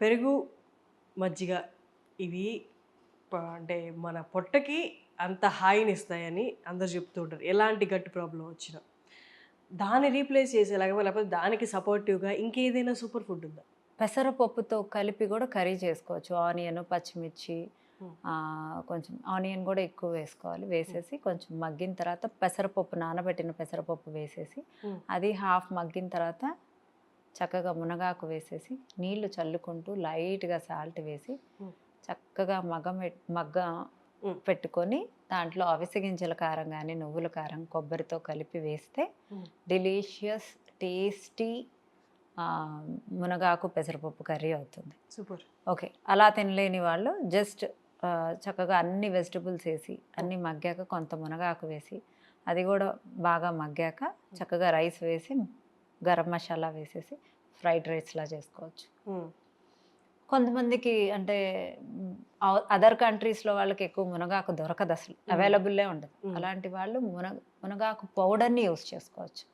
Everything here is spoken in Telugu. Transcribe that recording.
పెరుగు, మజ్జిగ ఇవి అంటే మన పొట్టకి అంత హాయినిస్తాయని అందరు చెప్తూ ఉంటారు. ఎలాంటి గట్ ప్రాబ్లం వచ్చినా. దాన్ని రీప్లేస్ చేసేలాగా లేకపోతే దానికి సపోర్టివ్‌గా ఇంకేదైనా సూపర్ ఫుడ్ ఉందా? పెసరపప్పుతో కలిపి కూడా కర్రీ చేసుకోవచ్చు. ఆనియన్, పచ్చిమిర్చి హ్మ్. కొంచెం ఆనియన్ కూడా ఎక్కువ వేసుకోవాలి. హ్మ్. వేసేసి కొంచెం మగ్గిన తర్వాత పెసరపప్పు నానబెట్టిన పెసరపప్పు వేసేసి హ్మ్. అది హాఫ్ మగ్గిన తర్వాత చక్కగా మునగాకు వేసేసి నీళ్లు చల్లుకుంటూ లైట్‌గా సాల్ట్ వేసి హ్మ్. చక్కగా మగ్గ హ్మ్. పెట్టుకొని దాంట్లో అవిసె గింజల కారం గానీ, నువ్వుల కారం, కొబ్బరితో కలిపి వేస్తే హ్మ్. డెలీషియస్ టేస్టీ మునగాకు పెసరపప్పు కర్రీ అవుతుంది. సూపర్. ఓకే. అలా తినలేని వాళ్ళు జస్ట్ చక్కగా అన్ని వెజిటబుల్స్ ఏసి, హ్మ్. అన్నీ మగ్గాక కొంత మునగాకు వేసి, అది గూడా బాగా మగ్గాక చక్కగా రైస్ వేసి, గరం మసాలా వేసేసి ఫ్రైడ్ రైస్‌లా చేసుకోవచ్చు. హ్మ్. కొంతమందికి అంటే అదర్ కంట్రీస్‌లో వాళ్ళకి ఎక్కువ మునగాకు దొరకదసలు. హ్మ్. అవైలబుల్లే ఉండదు. హ్మ్. అలాంటి వాళ్ళు మునగాకు పౌడర్‌ని యూజ్ చేసుకోవచ్చు.